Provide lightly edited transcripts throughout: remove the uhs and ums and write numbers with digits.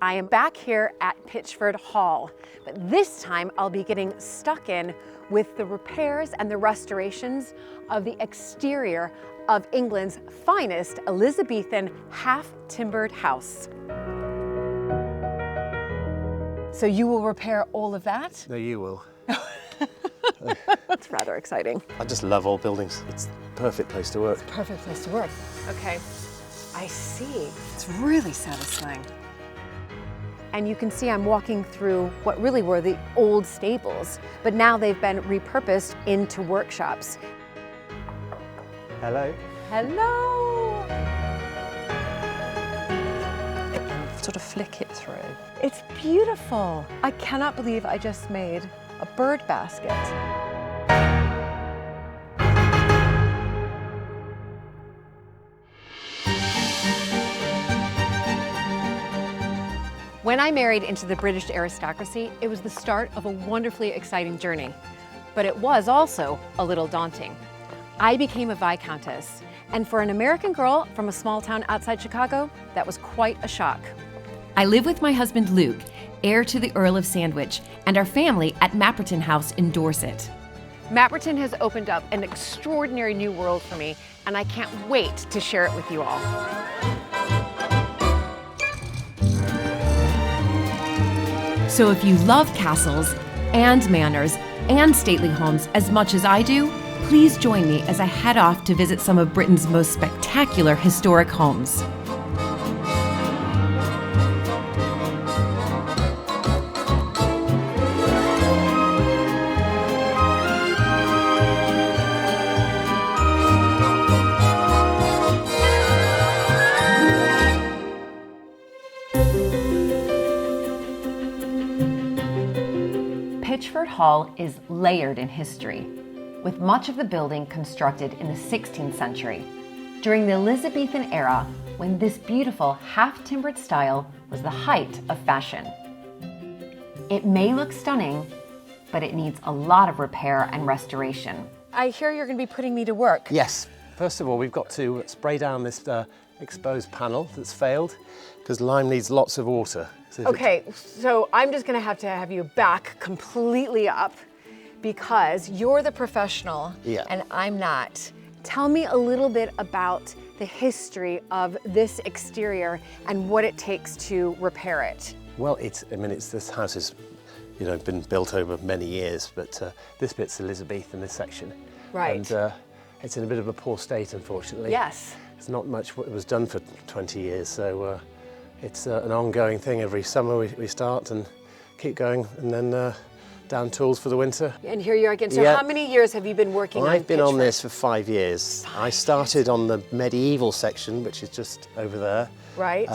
I am back here at Pitchford Hall, but this time I'll be getting stuck in with the repairs and the restorations of the exterior of England's finest Elizabethan half-timbered house. So you will repair all of that? No, you will. That's rather exciting. I just love old buildings. It's the perfect place to work. It's a perfect place to work. Okay, I see. It's really satisfying. And you can see I'm walking through what really were the old stables, but now they've been repurposed into workshops. Hello. Hello! Sort of flick it through. It's beautiful. I cannot believe I just made a bird basket. When I married into the British aristocracy, it was the start of a wonderfully exciting journey. But it was also a little daunting. I became a Viscountess, and for an American girl from a small town outside Chicago, that was quite a shock. I live with my husband Luke, heir to the Earl of Sandwich, and our family at Mapperton House in Dorset. Mapperton has opened up an extraordinary new world for me, and I can't wait to share it with you all. So if you love castles and manors and stately homes as much as I do, please join me as I head off to visit some of Britain's most spectacular historic homes. Pitchford Hall is layered in history, with much of the building constructed in the 16th century, during the Elizabethan era, when this beautiful half-timbered style was the height of fashion. It may look stunning, but it needs a lot of repair and restoration. I hear you're going to be putting me to work. Yes. First of all, we've got to spray down this exposed panel that's failed, because lime needs lots of water. So Okay, so I'm just going to have you back completely up because you're the professional and I'm not. Tell me a little bit about the history of this exterior and what it takes to repair it. Well, this house has, been built over many years, but this bit's Elizabethan, this section. Right. And it's in a bit of a poor state, unfortunately. Yes. It's not much what was done for 20 years, so it's an ongoing thing. Every summer we start and keep going, and then down tools for the winter. And here you are again. So how many years have you been working on I've been on Pitchford? this for 5 years. I started on the medieval section, which is just over there. Right.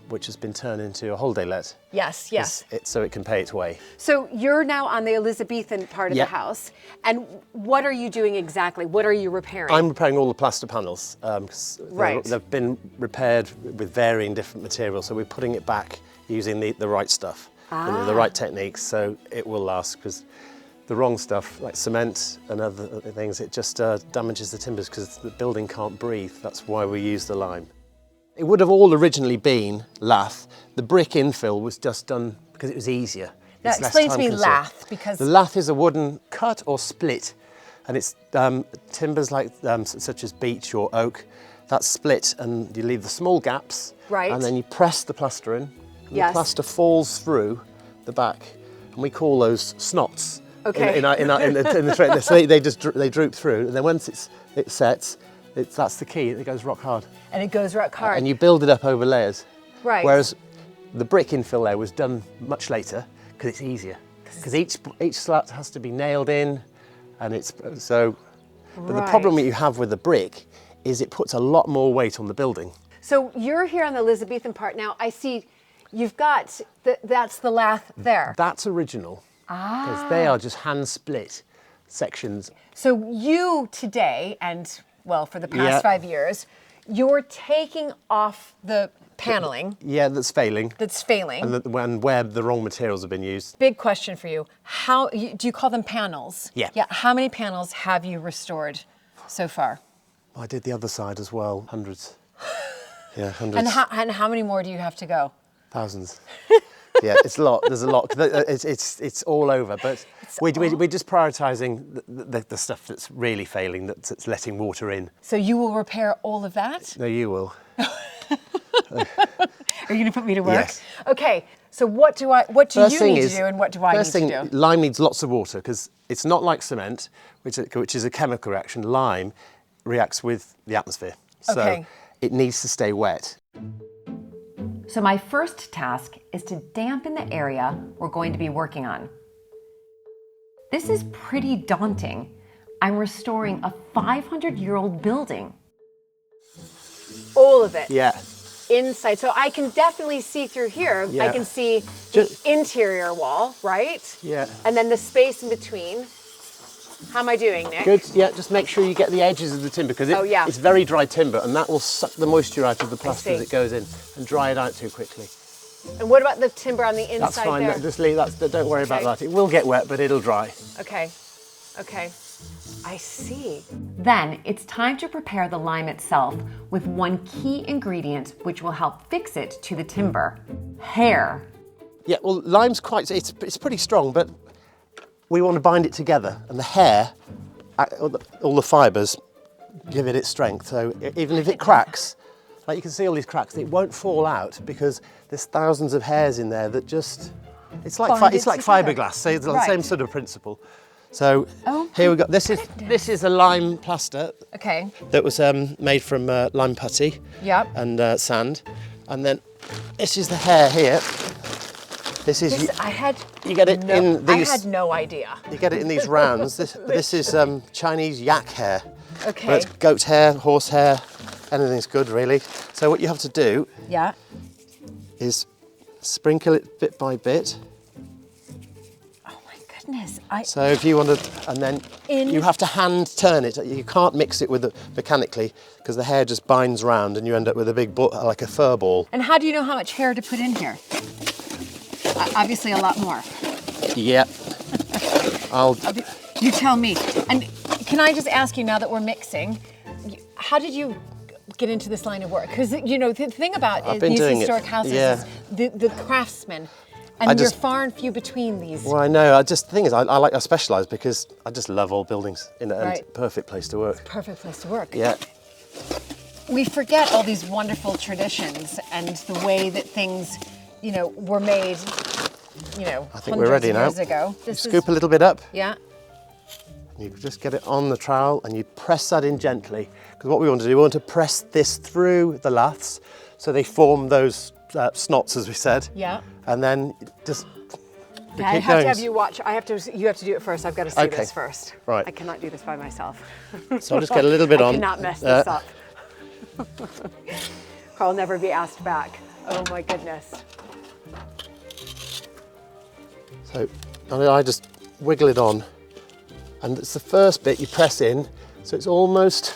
Which has been turned into a holiday let. Yes, yes. So it can pay its way. So you're now on the Elizabethan part of the house. And what are you doing exactly? What are you repairing? I'm repairing all the plaster panels. Right. They've been repaired with varying different materials, so we're putting it back using the right stuff, the right techniques, so it will last, because the wrong stuff, like cement and other things, it just damages the timbers because the building can't breathe. That's why we use the lime. It would have all originally been lath. The brick infill was just done because it was easier. Now explain to me lath, because the lath is a wooden cut or split, and it's timbers like such as beech or oak. That's split, and you leave the small gaps. Right. And then you press the plaster in. And the plaster falls through the back, and we call those snots. Okay. In the tray. So they droop through, and then once it sets, that's the key. It goes rock hard. And it goes rock hard. And you build it up over layers. Right. Whereas the brick infill layer was done much later because it's easier. Because each slat has to be nailed in, and it's so. But the problem that you have with the brick is it puts a lot more weight on the building. So you're here on the Elizabethan part now. I see you've got that's the lath there. That's original. Because they are just hand split sections. So you today, and well, for the past 5 years, you're taking off the paneling. Yeah, that's failing. That's failing. And where the wrong materials have been used. Big question for you. Do you call them panels? Yeah. Yeah. How many panels have you restored so far? I did the other side as well, hundreds. Yeah, hundreds. And how many more do you have to go? Thousands. Yeah, it's a lot. There's a lot. It's all over. But we're just prioritising the stuff that's really failing, that's letting water in. So you will repair all of that? No, you will. Are you going to put me to work? Yes. Okay. So what do you need to do, and what do I need First thing, to do? lime needs lots of water because it's not like cement, which is a chemical reaction. Lime reacts with the atmosphere, so it needs to stay wet. So my first task is to dampen the area we're going to be working on. This is pretty daunting. I'm restoring a 500-year-old building. All of it? Yeah. Inside. So I can definitely see through here. Yeah. I can see the interior wall, right? Yeah. And then the space in between. How am I doing, Nick? Good, yeah, just make sure you get the edges of the timber because it's very dry timber and that will suck the moisture out of the plaster as it goes in and dry it out too quickly. And what about the timber on the inside? That's fine, there? just leave that, don't worry about that. It will get wet, but it'll dry. Okay, I see. Then it's time to prepare the lime itself with one key ingredient which will help fix it to the timber: hair. Yeah, well, lime's it's pretty strong, but we want to bind it together, and the hair, all the fibres, give it its strength. So even if it cracks, like you can see all these cracks, it won't fall out because there's thousands of hairs in there that just, it's like fiberglass. So it's the same sort of principle. So here we go. This is a lime plaster. Okay. That was made from lime putty. Yep. And sand, and then this is the hair here. I had no idea. You get it in these rounds. This is Chinese yak hair. Okay. But it's goat hair, horse hair, anything's good really. So what you have to do is sprinkle it bit by bit. Oh my goodness. So if you want to, and then you have to hand turn it. You can't mix it with it mechanically because the hair just binds round and you end up with a big like a fur ball. And how do you know how much hair to put in here? Obviously a lot more. Yeah. You tell me. And can I just ask you, now that we're mixing, how did you get into this line of work? Because, you know, the thing about these historic houses is the craftsmen. And you're far and few between these. Well, I know. The thing is, I specialise because I just love old buildings. And perfect place to work. Perfect place to work. Yeah. We forget all these wonderful traditions and the way that things, you know, were made, you know, I think we're ready now. Years ago. Scoop a little bit up. Yeah. You just get it on the trowel and you press that in gently. Because what we want to do, we want to press this through the laths so they form those snots, as we said. Yeah. And then just I have to have you watch. You have to do it first. I've got to see this first. Right. I cannot do this by myself. So I'll just get a little bit on. I cannot mess this up. I'll never be asked back. Oh my goodness. So I just wiggle it on, and it's the first bit you press in, so it's almost,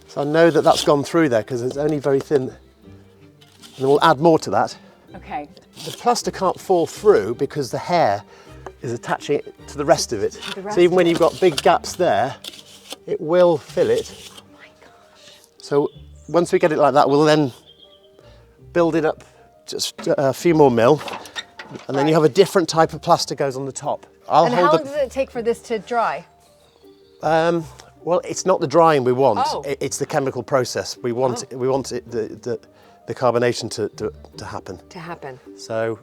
so I know that that's gone through there because it's only very thin, and then we'll add more to that. Okay. The plaster can't fall through because the hair is attaching it to the rest of it. So even when you've got big gaps there, it will fill it. Oh my gosh. So once we get it like that, we'll then build it up just a few more mil. And then you have a different type of plaster goes on the top. And how long does it take for this to dry? Well, it's not the drying we want. Oh. It's the chemical process. We want the carbonation to happen. To happen. So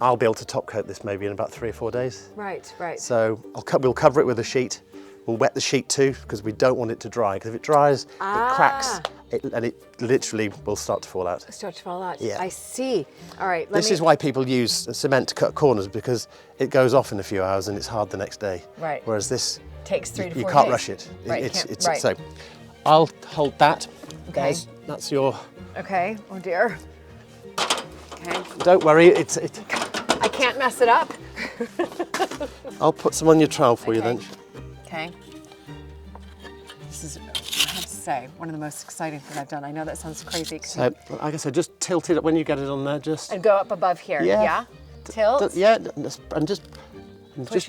I'll be able to top coat this maybe in about 3 or 4 days. Right, right. So we'll cover it with a sheet. We'll wet the sheet too because we don't want it to dry. Because if it dries, it cracks and it literally will start to fall out. Start to fall out. Yeah. I see. All right. This is why people use cement to cut corners because it goes off in a few hours and it's hard the next day. Right. Whereas this takes 3 to 4 days. You can't rush it. Right. So I'll hold that. Okay. That's your. Okay. Oh dear. Okay. Don't worry. I can't mess it up. I'll put some on your trowel for you then. Okay. This is, I have to say, one of the most exciting things I've done. I know that sounds crazy. So, like I said, just tilt it up when you get it on there, just. And go up above here. Yeah. Tilt. Yeah, and just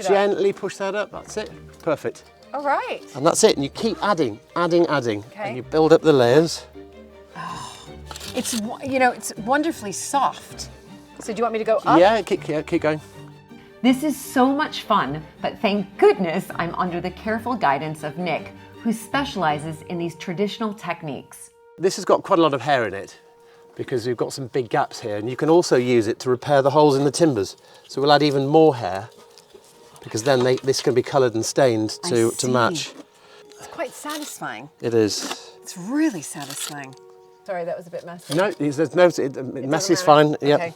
gently push that up. That's it. Perfect. All right. And that's it. And you keep adding. Okay. And you build up the layers. It's, you know, it's wonderfully soft. So do you want me to go up? Yeah, keep going. This is so much fun, but thank goodness I'm under the careful guidance of Nick, who specializes in these traditional techniques. This has got quite a lot of hair in it because we've got some big gaps here, and you can also use it to repair the holes in the timbers. So we'll add even more hair because then this can be coloured and stained to match. It's quite satisfying. It is. It's really satisfying. Sorry, that was a bit messy. No, there's no, messy is fine. Okay. Yep.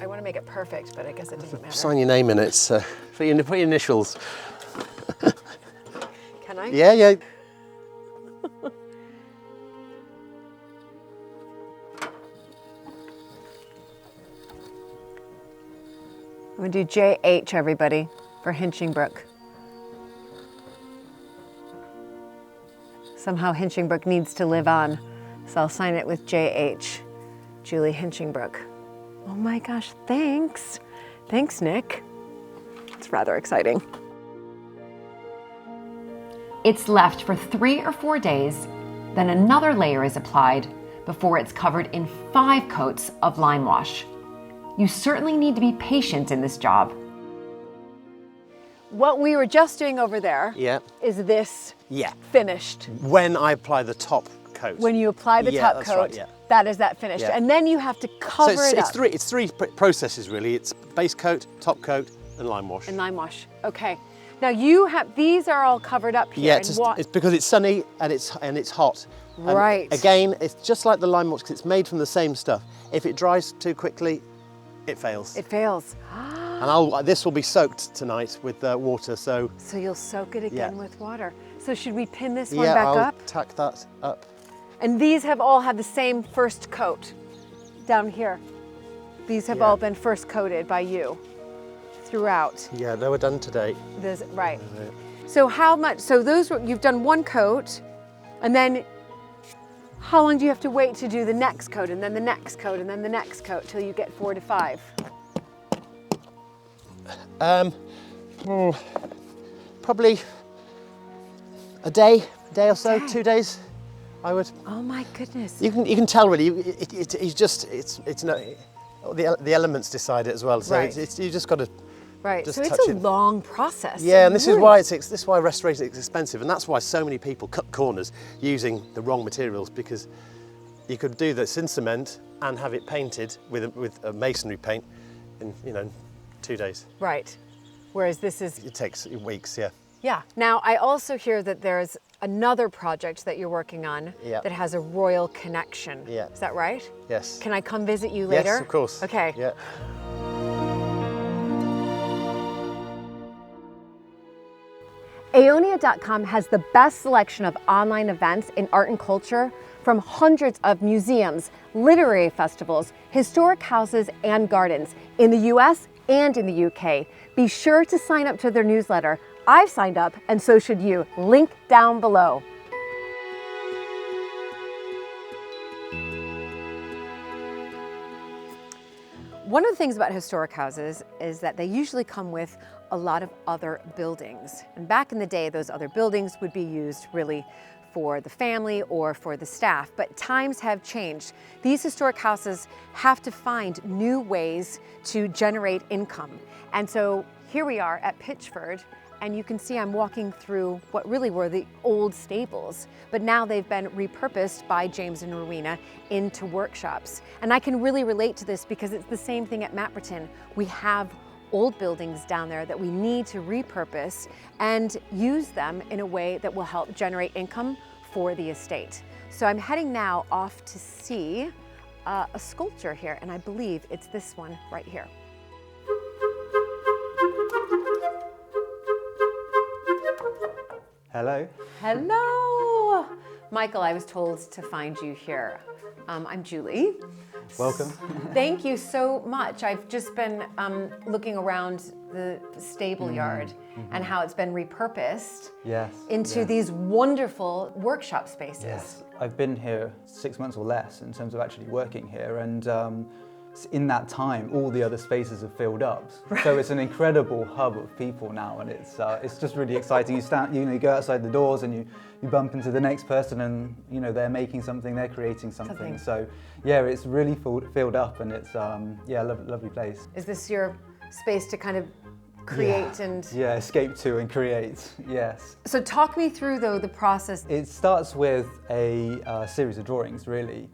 I want to make it perfect, but I guess it doesn't matter. Sign your name in it, put your initials. Can I? Yeah. I'm going to do JH, everybody, for Hinchingbrook. Somehow Hinchingbrook needs to live on, so I'll sign it with JH, Julie Hinchingbrook. Oh my gosh, thanks. Thanks, Nick. It's rather exciting. It's left for 3 or 4 days, then another layer is applied before it's covered in 5 coats of lime wash. You certainly need to be patient in this job. What we were just doing over there is this finished. When I apply the top coat. When you apply the top that's coat, right, that is that finished. Yeah. And then you have to cover it up. It's three processes really. It's base coat, top coat, and lime wash. And lime wash, okay. Now you have, these are all covered up here. Yeah, it's because it's sunny and it's hot. Right. And again, it's just like the lime wash because it's made from the same stuff. If it dries too quickly, it fails. It fails. And this will be soaked tonight with water, so... So you'll soak it again with water. So should we pin this one back I'll up? tack that up. And these have all had the same first coat down here. These have all been first coated by you throughout. Yeah, they were done today. Right. So how much, so those were, you've done one coat, and then how long do you have to wait to do the next coat, and then the next coat, and then the next coat, till you get 4 to 5? Probably a day or so, 2 days, I would. Oh my goodness. You can tell really. It's no, the elements decide it as well. So you just got to. Right. Just So it's touch a long process. Yeah, and this is why restoration is expensive, and that's why so many people cut corners using the wrong materials, because you could do this in cement and have it painted with a masonry paint in 2 days. Right. Whereas this is... It takes weeks, yeah. Yeah. Now, I also hear that there's another project that you're working on that has a royal connection. Yeah. Is that right? Yes. Can I come visit you later? Yes, of course. Okay. Yeah. Eonia.com has the best selection of online events in art and culture from hundreds of museums, literary festivals, historic houses, and gardens in the US and in the UK. Be sure to sign up to their newsletter. I've signed up, and so should you. Link down below. One of the things about historic houses is that they usually come with a lot of other buildings. And back in the day, those other buildings would be used really for the family or for the staff, but times have changed. These historic houses have to find new ways to generate income. And so here we are at Pitchford, and you can see I'm walking through what really were the old stables, but now they've been repurposed by James and Rowena into workshops. And I can really relate to this because it's the same thing at Mapperton. We have old buildings down there that we need to repurpose and use them in a way that will help generate income for the estate. So I'm heading now off to see a sculpture here, and I believe it's this one right here. Hello. Hello! Michael, I was told to find you here. I'm Julie. Welcome. Thank you so much. I've just been looking around the stable yard and how it's been repurposed into these wonderful workshop spaces. Yes, I've been here 6 months or less in terms of actually working here, and in that time, all the other spaces have filled up. So it's an incredible hub of people now, and it's just really exciting. You go outside the doors and you bump into the next person, and they're making something, they're creating something. So yeah, it's really filled up, and it's lovely place. Is this your space to kind of create and... Yeah, escape to and create, yes. So talk me through, though, the process. It starts with a series of drawings, really.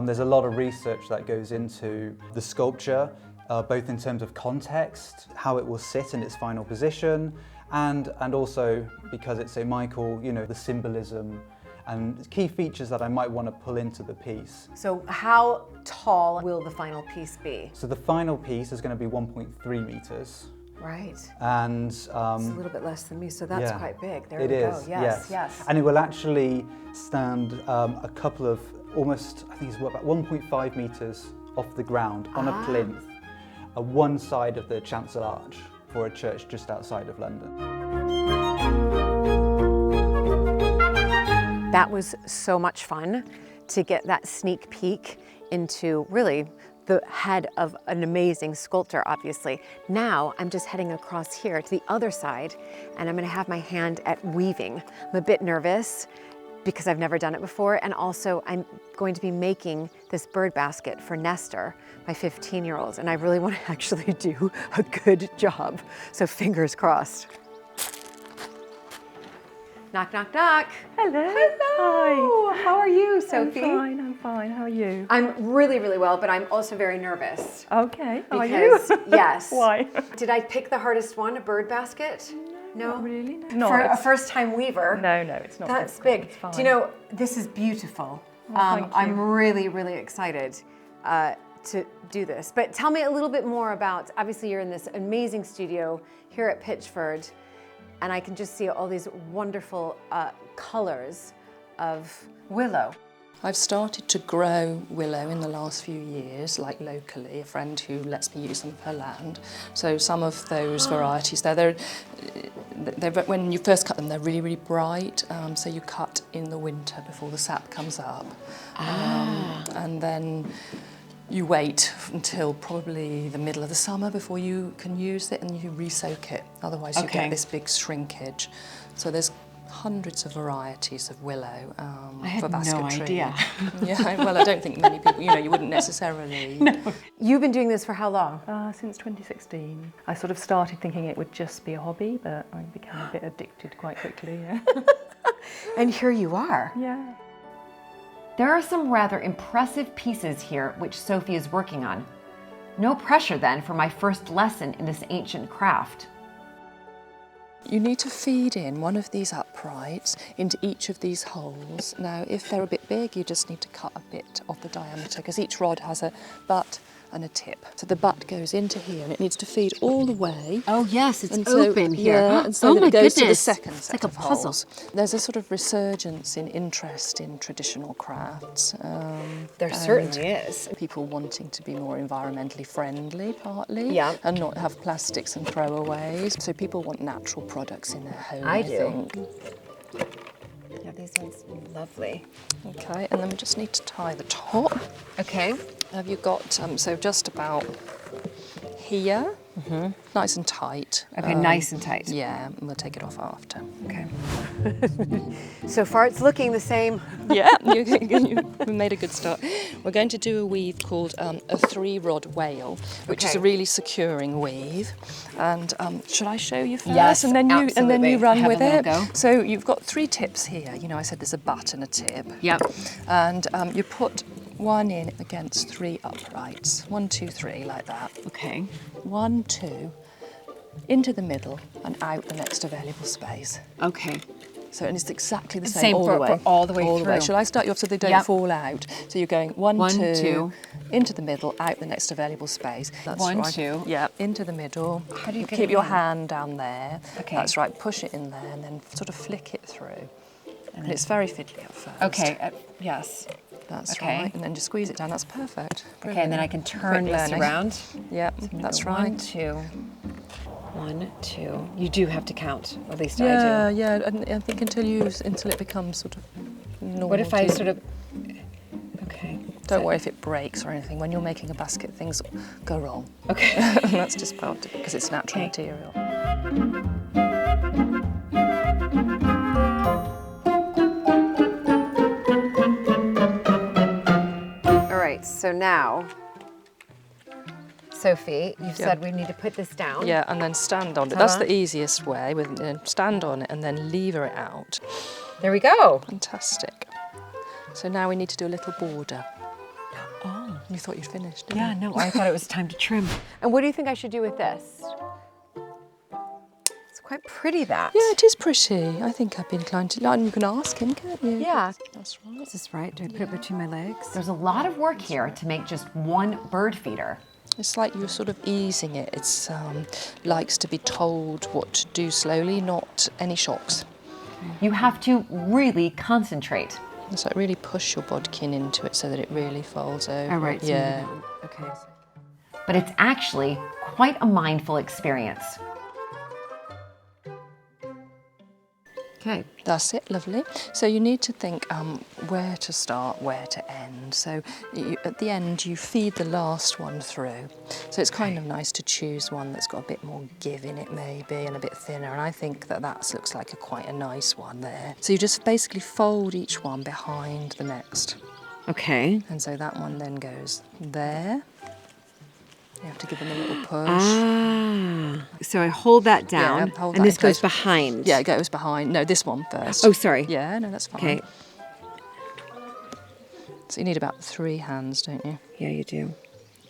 There's a lot of research that goes into the sculpture, both in terms of context, how it will sit in its final position, and also, because it's St. Michael, the symbolism and key features that I might want to pull into the piece. So how tall will the final piece be? So the final piece is going to be 1.3 meters. Right. And it's a little bit less than me, so that's quite big. There we go. Yes. And it will actually stand a couple of almost, I think it's about 1.5 meters off the ground on a plinth, one side of the chancel arch for a church just outside of London. That was so much fun to get that sneak peek into really the head of an amazing sculptor, obviously. Now I'm just heading across here to the other side, and I'm gonna have my hand at weaving. I'm a bit nervous because I've never done it before, and also I'm going to be making this bird basket for Nestor, my 15-year-old, and I really want to actually do a good job, so fingers crossed. Knock, knock, knock. Hello. Hello. Hi. How are you, Sophie? I'm fine. How are you? I'm really, really well, but I'm also very nervous. Okay. Are Because, you? yes. Why? Did I pick the hardest one, a bird basket? No? Not really, no. For a first-time weaver? No, it's not. That's difficult. big. It's fine. Do you know, this is beautiful. Thank you. I'm really, really excited to do this. But tell me a little bit more about, obviously you're in this amazing studio here at Pitchford, and I can just see all these wonderful colors of willow. I've started to grow willow in the last few years, like locally, a friend who lets me use some of her land. So some of those varieties, they're when you first cut them, they're really, really bright. So you cut in the winter before the sap comes up. And then you wait until probably the middle of the summer before you can use it, and you re-soak it. Otherwise you get this big shrinkage. So there's hundreds of varieties of willow for basketry. I had no idea. Yeah, well, I don't think many people, you wouldn't necessarily. No. You've been doing this for how long? Since 2016. I sort of started thinking it would just be a hobby, but I became a bit addicted quite quickly, yeah. And here you are. Yeah. There are some rather impressive pieces here which Sophie is working on. No pressure then for my first lesson in this ancient craft. You need to feed in one of these uprights into each of these holes. Now, if they're a bit big, you just need to cut a bit of the diameter, because each rod has a butt and a tip. So the butt goes into here, and it needs to feed all the way. Oh yes, it's so, open here. Yeah, and so that it goes to the second set like a of puzzle. holes. There's a sort of resurgence in interest in traditional crafts. There certainly is. People wanting to be more environmentally friendly, partly, Yeah. and not have plastics and throwaways. So people want natural products in their home, I I do. think. Yeah, these ones are lovely. Okay, and then we just need to tie the top. Okay. Have you got, so just about here, nice and tight. Okay, nice and tight. Yeah, and we'll take it off after. Okay. So far it's looking the same. Yeah, you made a good start. We're going to do a weave called a 3-rod whale, which is a really securing weave. And should I show you first? Yes, and then you run Have with a it. little go. So you've got 3 tips here. You know, I said there's a butt and a tip. Yep. And you put one in against 3 uprights. 1, 2, 3, like that. Okay. 1, 2, into the middle and out the next available space. Okay. So, and it's exactly the Same all for- the way. for all the way through. Shall I start you off so they don't Yep. fall out? So you're going 1, 1, 2, 2. into the middle, out the next available space. That's 1, right. 2. Yeah, into the middle. How do you get keep it your in? hand down there? Okay. That's right. Push it in there and then sort of flick it through. And it's very fiddly at first. Okay. Yes. That's okay. right. And then just squeeze it down. That's perfect. Okay, and then I can turn Quick this learning. around. Yep, that's 1, right. 2. 1, 2. You do have to count, or at least I Yeah, do. yeah. And I think until it becomes sort of normal. What if I to you. sort of? Okay. Don't worry if it breaks or anything. When you're making a basket, things go wrong. Okay. That's just part of it because it's natural material. All right, so now, Sophie, you've said we need to put this down. Yeah, and then stand on it. That's the easiest way. Stand on it and then lever it out. There we go. Fantastic. So now we need to do a little border. Oh. You thought you'd finished, didn't Yeah, you? no, I thought it was time to trim. And what do you think I should do with this? It's quite pretty, that. Yeah, it is pretty. I think I'd be inclined to. And you can ask him, can't you? Yeah. That's right. Is this right? Do I put it between my legs? There's a lot of work here to make just one bird feeder. It's like you're sort of easing it. It's likes to be told what to do slowly, not any shocks. You have to really concentrate. So really push your bodkin into it so that it really folds over. All right. So Yeah. okay. But it's actually quite a mindful experience. Okay. That's it, lovely. So you need to think where to start, where to end. So at the end, you feed the last one through. So it's kind of nice to choose one that's got a bit more give in it maybe and a bit thinner. And I think that looks like quite a nice one there. So you just basically fold each one behind the next. Okay. And so that one then goes there. You have to give them a little push. Ah. So I hold that down, Yeah, hold and that this in goes place. behind. Yeah, it goes behind. No, this one first. Oh, sorry. Yeah, no, that's fine. Okay. So you need about 3 hands, don't you? Yeah, you do.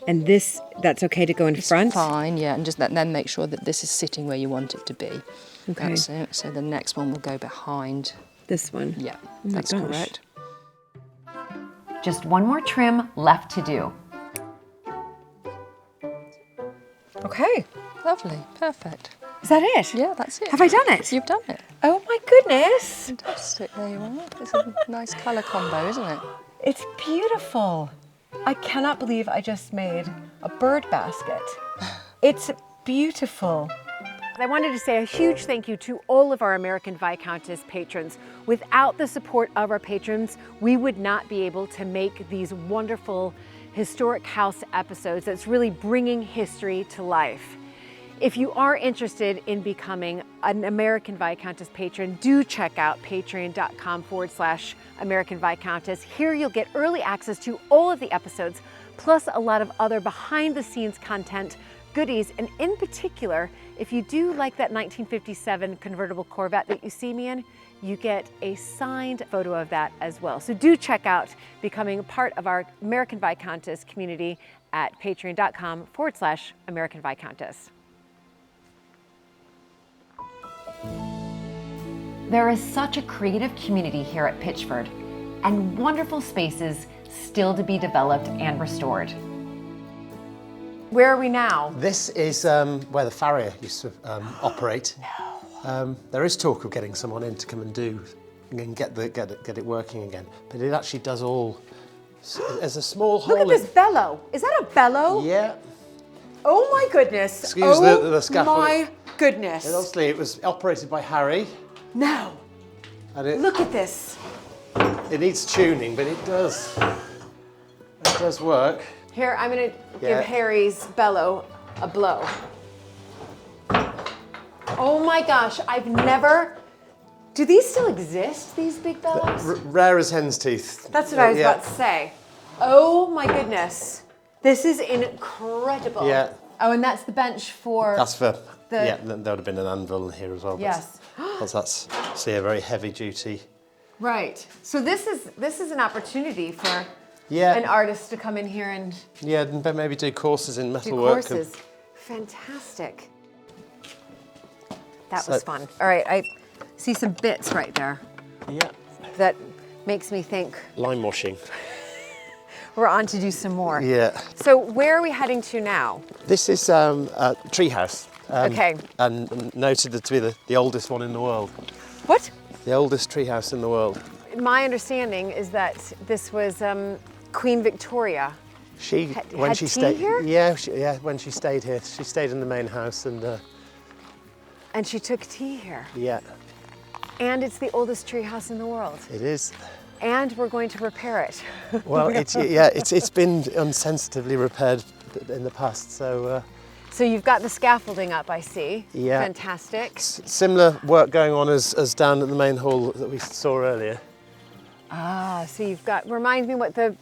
And that's okay to go in front? Fine, yeah, and just then make sure that this is sitting where you want it to be. Okay. That's it. So the next one will go behind. This one? Yeah, my that's gosh. correct. Just one more trim left to do. Okay. Lovely, perfect. Is that it? Yeah, that's it. Have I done it? You've done it. Oh my goodness. Fantastic, there you are. It's a nice colour combo, isn't it? It's beautiful. I cannot believe I just made a bird basket. It's beautiful. I wanted to say a huge thank you to all of our American Viscountess patrons. Without the support of our patrons, we would not be able to make these wonderful historic house episodes that's really bringing history to life. If you are interested in becoming an American Viscountess patron, do check out patreon.com/American Viscountess. Here you'll get early access to all of the episodes, plus a lot of other behind the scenes content, goodies, and in particular, if you do like that 1957 convertible Corvette that you see me in, you get a signed photo of that as well. So do check out becoming a part of our American Viscountess community at patreon.com/American Viscountess. There is such a creative community here at Pitchford, and wonderful spaces still to be developed and restored. Where are we now? This is where the Farrier used to operate. No. There is talk of getting someone in to come and do and get it working again, but it actually does all. There's a small hole. Look at this bellow. Is that a bellow? Yeah. Oh my goodness. Excuse the scaffold. My goodness. And obviously, it was operated by Harry. No. And Look at this. It needs tuning, but it does. It does work. Here, I'm gonna Yeah. give Harry's bellow a blow. Oh my gosh, I've never. Do these still exist, these big bellows? Rare as hen's teeth. That's what I was about to say. Oh my goodness. This is incredible. Yeah. Oh, and that's the bench for. That's for. Yeah, there would have been an anvil in here as well. but- Yes. Because that's a very heavy duty. Right. So this is an opportunity for Yeah. an artist to come in here and Yeah, and maybe do courses in do metalwork. courses. Fantastic. That was fun. All right, I see some bits right there Yeah. that makes me think Lime washing. we're on to do some more. Yeah. So where are we heading to now? This is a treehouse. Okay. And noted to be the oldest one in the world. What? The oldest treehouse in the world. My understanding is that this was Queen Victoria. She had tea here? Yeah, when she stayed here, she stayed in the main house, and And she took tea here. yeah, And it's the oldest tree house in the world. it is. and we're going to repair it. Well, it's been unsensitively repaired in the past, so. So you've got the scaffolding up, I see. Yeah. Fantastic. Similar work going on as down at the main hall that we saw earlier. Ah, so you've got, reminds me what the...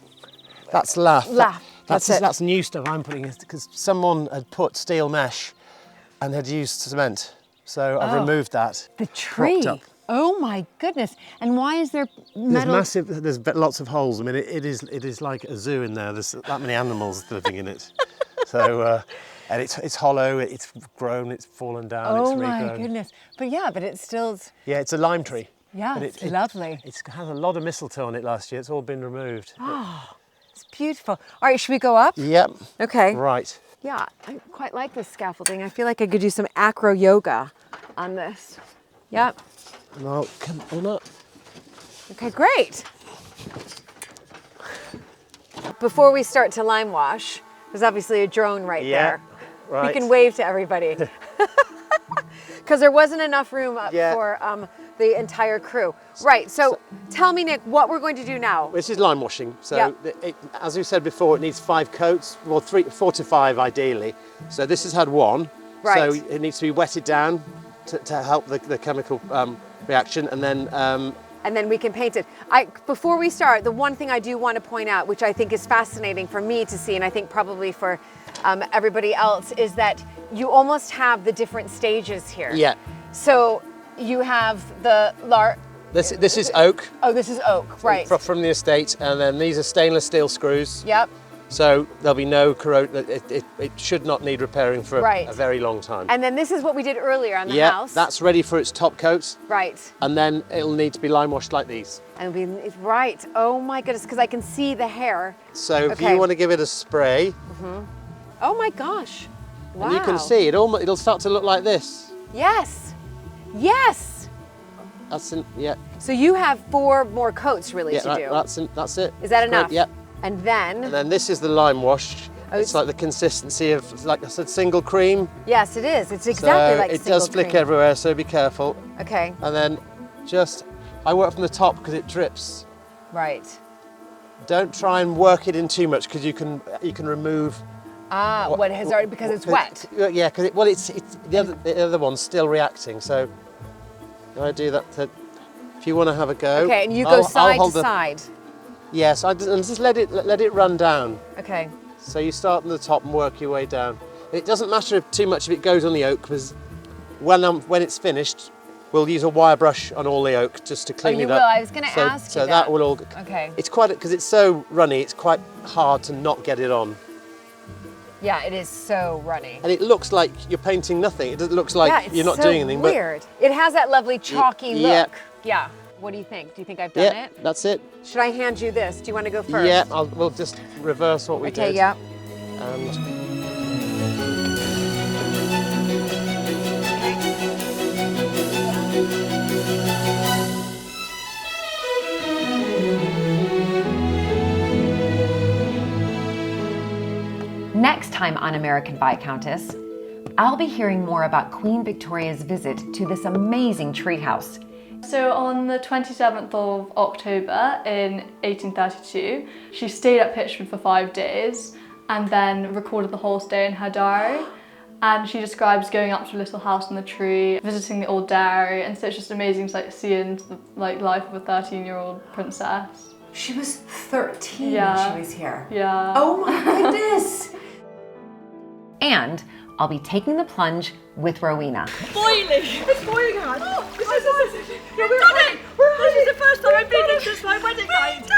That's lath. Lath, that's it. That's new stuff I'm putting in, because someone had put steel mesh and had used cement. So I've removed that. The tree. Up. Oh my goodness. And why is there metal? There's lots of holes. I mean, it is like a zoo in there. There's that many animals living in it. So, and it's hollow, it's grown, it's fallen down, it's regrown. Oh my goodness. But it's still... Yeah, it's a lime tree. Yeah, it's lovely. It has a lot of mistletoe on it last year. It's all been removed. Oh, it's beautiful. All right, should we go up? Yep. Okay. Right. Yeah, I quite like this scaffolding. I feel like I could do some acro yoga on this. Yep. And I'll come on up. Okay, great. Before we start to lime wash, there's obviously a drone right there. Right. We can wave to everybody. Because there wasn't enough room up for the entire crew. Right, so tell me, Nick, what we're going to do now. This is lime washing. So as we said before, it needs 5 coats, well 4 to 5 ideally. So this has had 1. Right. So it needs to be wetted down to help the chemical reaction, and then we can paint it. Before we start, the one thing I do want to point out, which I think is fascinating for me to see, and I think probably for everybody else, is that you almost have the different stages here. Yeah. So you have the This is oak. Oh, this is oak, right. From the estate, and then these are stainless steel screws. Yep. So there'll be no corrosion. It should not need repairing for a very long time. And then this is what we did earlier on the house. Yeah, that's ready for its top coat. Right. And then it'll need to be lime washed like these. And right. Oh my goodness, because I can see the hair. So if you want to give it a spray. Mm-hmm. Oh my gosh. Wow. And you can see it'll start to look like this. Yes. Yes. Yeah. So you have 4 more coats really to do. That's it. Is that enough? Yeah. And then this is the lime wash. It's like the consistency of, like I said, single cream. Yes, it is. It's exactly like single cream. It does flick everywhere, so be careful. Okay. And then I work from the top because it drips. Right. Don't try and work it in too much, because you can remove. What has already, because it's wet. Yeah, because the other one's still reacting. So you want to do that. If you want to have a go. Okay, and you go side to side. Yes, and just let it run down. Okay. So you start on the top and work your way down. It doesn't matter too much if it goes on the oak, because when it's finished, we'll use a wire brush on all the oak just to clean it up. Oh, you will. I was going to ask you so that will all. Okay. It's because it's so runny. It's quite hard to not get it on. Yeah, it is so runny. And it looks like you're painting nothing. It looks like you're not doing anything. Weird. It has that lovely chalky look. Yeah. What do you think? Do you think I've done it? Yeah, that's it. Should I hand you this? Do you want to go first? Yeah, we'll just reverse what we did. Okay, yeah. Next time on American Viscountess, I'll be hearing more about Queen Victoria's visit to this amazing treehouse. So on the 27th of October in 1832, she stayed at Pitchford for 5 days and then recorded the whole stay in her diary. And she describes going up to a little house on the tree, visiting the old dairy, and so it's just amazing to see into the life of a 13-year-old princess. She was 13 when she was here. Yeah. Oh my goodness. And I'll be taking the plunge with Rowena. Boiling! It's boiling hard! Oh, this is the first time I've been in since my wedding night!